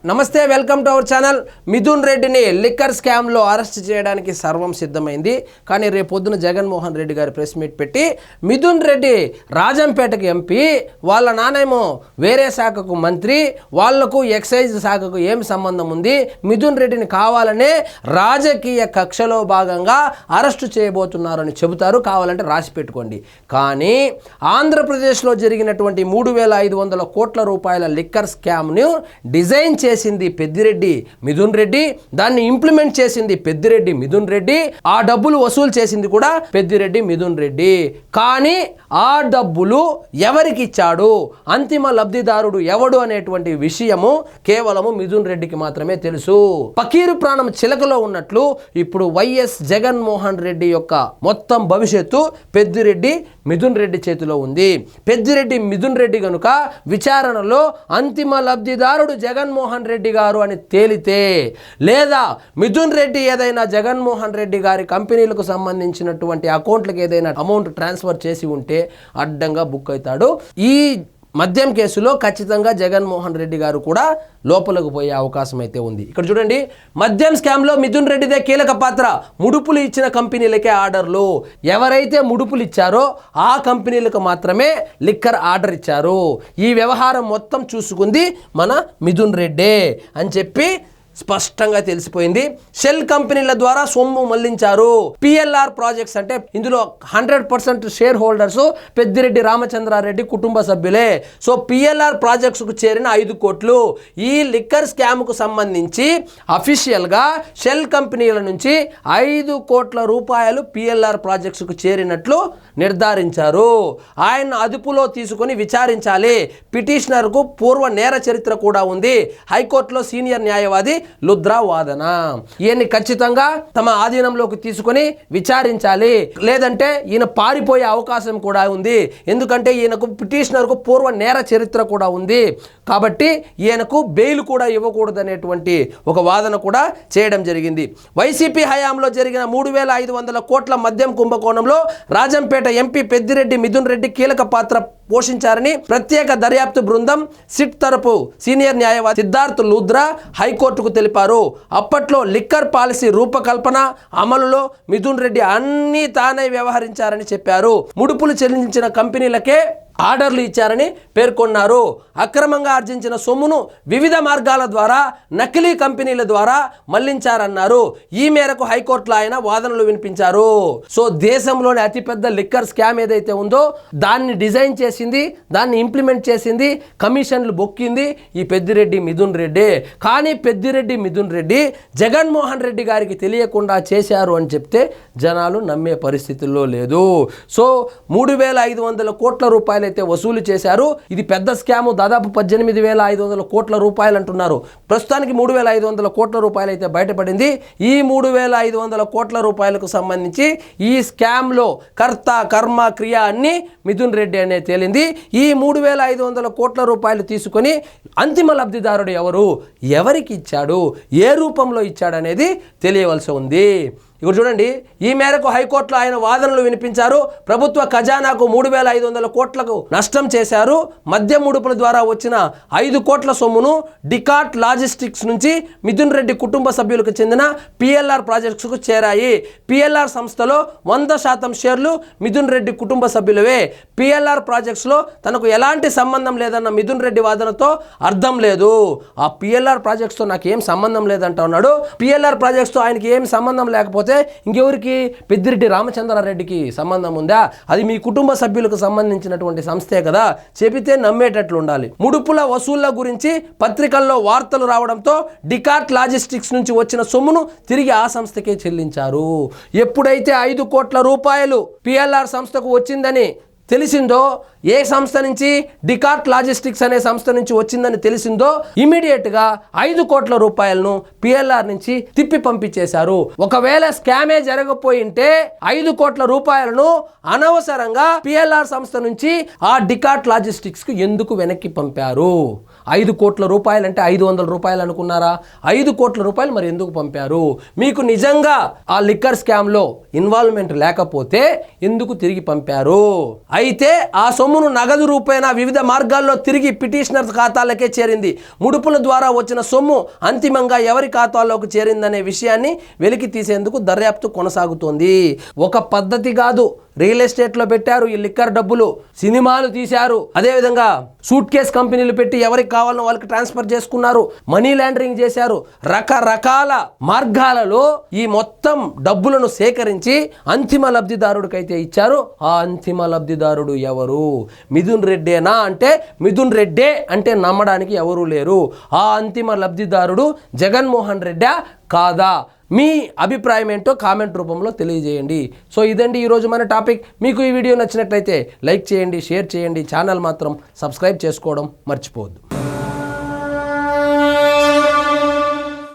నమస్తే, welcome to our channel. Mithun రెడ్డిని liquor స్కామ్లో అరెస్ట్ చేయడానికి సర్వం సిద్ధమైంది. కానీ రేపొద్దున జగన్మోహన్ రెడ్డి గారు ప్రెస్ మీట్ పెట్టి మిథున్ రెడ్డి రాజంపేటకు ఎంపీ, వాళ్ళ నానేమో వేరే శాఖకు మంత్రి, వాళ్లకు ఎక్సైజ్ శాఖకు ఏం సంబంధం ఉంది, మిథున్ రెడ్డిని కావాలనే రాజకీయ కక్షలో భాగంగా అరెస్టు చేయబోతున్నారని చెబుతారు. కావాలంటే రాసి పెట్టుకోండి. కానీ ఆంధ్రప్రదేశ్లో జరిగినటువంటి 3,500 కోట్ల రూపాయల లిక్కర్ స్కామ్ను డిజైన్ చేసింది పెద్దిరెడ్డి మిథున్ రెడ్డి, దాన్ని ఇంప్లిమెంట్ చేసింది పెద్దిరెడ్డి మిథున్ రెడ్డి, ఆ డబ్బులు వసూలు చేసింది కూడా పెద్దిరెడ్డి మిథున్ రెడ్డి. కానీ ఆ డబ్బులు ఎవరికి ఇచ్చాడు, అంతిమ లబ్ధిదారుడు ఎవడు అనేటువంటి విషయము కేవలము మిథున్ రెడ్డికి మాత్రమే తెలుసు. పకీరు ప్రాణం చిలకలో ఉన్నట్లు ఇప్పుడు వైఎస్ జగన్మోహన్ రెడ్డి యొక్క మొత్తం భవిష్యత్తు పెద్దిరెడ్డి మిథున్ రెడ్డి చేతిలో ఉంది. పెద్దిరెడ్డి మిథున్ రెడ్డి గనుక విచారణలో అంతిమ లబ్ధిదారుడు జగన్మోహన్ రెడ్డి గారు అని తేలితే, లేదా మిథున్ రెడ్డి ఏదైనా జగన్మోహన్ రెడ్డి గారి కంపెనీలకు సంబంధించినటువంటి అకౌంట్లకు ఏదైనా అమౌంట్ ట్రాన్స్ఫర్ చేసి ఉంటే అడ్డంగా బుక్ అవుతాడు. ఈ మద్యం కేసులో ఖచ్చితంగా జగన్మోహన్ రెడ్డి గారు కూడా లోపలకు పోయే అవకాశం అయితే ఉంది. ఇక్కడ చూడండి, మద్యం స్కామ్లో మిథున్ రెడ్డిదే కీలక పాత్ర. ముడుపులు ఇచ్చిన కంపెనీలకే ఆర్డర్లు. ఎవరైతే ముడుపులు ఇచ్చారో ఆ కంపెనీలకు మాత్రమే లిక్కర్ ఆర్డర్ ఇచ్చారు. ఈ వ్యవహారం మొత్తం చూసుకుంది మన మిథున్ రెడ్డే అని చెప్పి స్పష్టంగా తెలిసిపోయింది. షెల్ కంపెనీల ద్వారా సొమ్ము మళ్లించారు. పిఎల్ఆర్ ప్రాజెక్ట్స్ అంటే ఇందులో 100% షేర్ హోల్డర్స్ పెద్దిరెడ్డి రామచంద్రారెడ్డి కుటుంబ సభ్యులే. సో పిఎల్ఆర్ ప్రాజెక్ట్స్కు చేరిన 5 కోట్లు. ఈ లిక్కర్ స్కామ్కు సంబంధించి అఫీషియల్గా షెల్ కంపెనీల నుంచి 5 కోట్ల రూపాయలు పిఎల్ఆర్ ప్రాజెక్ట్స్కు చేరినట్లు నిర్ధారించారు. ఆయన అదుపులో తీసుకొని విచారించాలి. పిటిషనర్కు పూర్వ నేర చరిత్ర కూడా ఉంది. హైకోర్టులో సీనియర్ న్యాయవాది లుద్రా వాదన. ఈయన్ని ఖచ్చితంగా తమ ఆధీనంలోకి తీసుకొని విచారించాలి, లేదంటే ఈయన పారిపోయే అవకాశం కూడా ఉంది. ఎందుకంటే ఈయనకు పిటిషనర్కు పూర్వ నేర చరిత్ర కూడా ఉంది. కాబట్టి ఈయనకు బెయిల్ కూడా ఇవ్వకూడదు అనేటువంటి ఒక వాదన కూడా చేయడం జరిగింది. వైసీపీ హయాంలో జరిగిన 3,500 కోట్ల మద్యం కుంభకోణంలో రాజంపేట ఎంపీ పెద్దిరెడ్డి మిథున్ రెడ్డి కీలక పాత్ర పోషించారని ప్రత్యేక దర్యాప్తు బృందం సిట్ తరపు సీనియర్ న్యాయవాది సిద్ధార్థ్ లుద్రా హైకోర్టుకు తెలిపారు. అప్పట్లో లిక్కర్ పాలసీ రూపకల్పన, అమలులో మిథున్ రెడ్డి అన్నీ తానే వ్యవహరించారని చెప్పారు. ముడుపులు చెల్లించిన కంపెనీలకే ఆర్డర్లు ఇచ్చారని పేర్కొన్నారు. అక్రమంగా ఆర్జించిన సొమ్మును వివిధ మార్గాల ద్వారా నకిలీ కంపెనీల ద్వారా మళ్లించారన్నారు. ఈ మేరకు హైకోర్టులో ఆయన వాదనలు వినిపించారు. సో దేశంలోని అతిపెద్ద లిక్కర్ స్కామ్ ఏదైతే ఉందో దాన్ని డిజైన్ చేసింది, దాన్ని ఇంప్లిమెంట్ చేసింది, కమిషన్లు బొక్కింది ఈ పెద్దిరెడ్డి మిథున్ రెడ్డి. కానీ పెద్దిరెడ్డి మిథున్ రెడ్డి జగన్మోహన్ రెడ్డి గారికి తెలియకుండా చేశారు అని చెప్తే జనాలు నమ్మే పరిస్థితుల్లో లేదు. సో 3,500 కోట్ల రూపాయలు అయితే వసూలు చేశారు. ఇది పెద్ద స్కాము. దాదాపు 18,500 కోట్ల రూపాయలు అంటున్నారు. ప్రస్తుతానికి 3,500 కోట్ల రూపాయలు అయితే బయటపడింది. ఈ 3,500 కోట్ల రూపాయలకు సంబంధించి ఈ స్కామ్లో కర్త కర్మ క్రియ అన్ని మిథున్ రెడ్డి అనే తేలింది. ఈ 3,500 కోట్ల రూపాయలు తీసుకొని అంతిమ లబ్ధిదారుడు ఎవరు, ఎవరికి ఇచ్చాడు, ఏ రూపంలో ఇచ్చాడు అనేది తెలియవలసి ఉంది. ఇక్కడ చూడండి, ఈ మేరకు హైకోర్టులో ఆయన వాదనలు వినిపించారు. ప్రభుత్వ ఖజానాకు 3,500 కోట్లకు నష్టం చేశారు. మద్యం ముడుపుల ద్వారా వచ్చిన 5 కోట్ల సొమ్మును డికాట్ లాజిస్టిక్స్ నుంచి మిథున్ రెడ్డి కుటుంబ సభ్యులకు చెందిన పిఎల్ఆర్ ప్రాజెక్ట్స్కు చేరాయి. పిఎల్ఆర్ సంస్థలో 100% షేర్లు మిథున్ రెడ్డి కుటుంబ సభ్యులవే. పిఎల్ఆర్ ప్రాజెక్ట్స్లో తనకు ఎలాంటి సంబంధం లేదన్న మిథున్ రెడ్డి వాదనతో అర్థం లేదు. ఆ పిఎల్ఆర్ ప్రాజెక్ట్స్తో నాకు ఏం సంబంధం లేదంటా ఉన్నాడు. పిఎల్ఆర్ ప్రాజెక్ట్స్తో ఆయనకి ఏం సంబంధం లేకపోతే ఇంకెవరికి, పెద్దిరెడ్డి రామచంద్రారెడ్డికి సంబంధం ఉందా? అది మీ కుటుంబ సభ్యులకు సంబంధించినటువంటి సంస్థే కదా, చెబితే నమ్మేటట్లు ఉండాలి. ముడుపుల వసూళ్ల గురించి పత్రికల్లో వార్తలు రావడంతో డికాట్ లాజిస్టిక్స్ నుంచి వచ్చిన సొమ్మును తిరిగి ఆ సంస్థకే చెల్లించారు. ఎప్పుడైతే 5 కోట్ల రూపాయలు పిఎల్ఆర్ సంస్థకు వచ్చిందని తెలిసిందో, ఏ సంస్థ నుంచి, డికాట్ లాజిస్టిక్స్ అనే సంస్థ నుంచి వచ్చిందని తెలిసిందో, ఇమీడియట్గా 5 కోట్ల రూపాయలను పిఎల్ఆర్ నుంచి తిప్పి పంపించేశారు. ఒకవేళ స్కామే జరగపోయింటే 5 కోట్ల రూపాయలను అనవసరంగా పిఎల్ఆర్ సంస్థ నుంచి ఆ డికాట్ లాజిస్టిక్స్ కు ఎందుకు వెనక్కి పంపారు? 5 కోట్ల రూపాయలు అంటే 500 రూపాయలు అనుకున్నారా? 5 కోట్ల రూపాయలు మరి ఎందుకు పంపారు? మీకు నిజంగా ఆ లిక్కర్ స్కామ్లో ఇన్వాల్వ్మెంట్ లేకపోతే ఎందుకు తిరిగి పంపారు? అయితే ఆ సొమ్మును నగదు రూపేణా వివిధ మార్గాల్లో తిరిగి పిటిషనర్స్ ఖాతాలకే చేరింది. ముడుపుల ద్వారా వచ్చిన సొమ్ము అంతిమంగా ఎవరి ఖాతాల్లోకి చేరిందనే విషయాన్ని వెలికి తీసేందుకు దర్యాప్తు కొనసాగుతోంది. ఒక పద్ధతి కాదు, రియల్ ఎస్టేట్లో పెట్టారు ఈ లిక్కర్ డబ్బులు, సినిమాలు తీశారు, అదేవిధంగా సూట్ కేస్ కంపెనీలు పెట్టి ఎవరికి కావాలనో వాళ్ళకి ట్రాన్స్ఫర్ చేసుకున్నారు, మనీ లాండరింగ్ చేశారు. రకరకాల మార్గాలలో ఈ మొత్తం డబ్బులను సేకరించి అంతిమ లబ్ధిదారుడికైతే ఇచ్చారు. ఆ అంతిమ లబ్ధిదారుడు ఎవరు? మిథున్ రెడ్డేనా అంటే మిథున్ రెడ్డే అంటే నమ్మడానికి ఎవరూ లేరు. ఆ అంతిమ లబ్ధిదారుడు జగన్మోహన్ రెడ్డా కాదా? మీ అభిప్రాయం ఏంటో కామెంట్ రూపంలో తెలియజేయండి. సో ఇదండి ఈరోజు మన టాపిక్. మీకు ఈ వీడియో నచ్చినట్లయితే లైక్ చేయండి, షేర్ చేయండి, ఛానల్ మాత్రం సబ్స్క్రైబ్ చేసుకోవడం మర్చిపోవద్దు.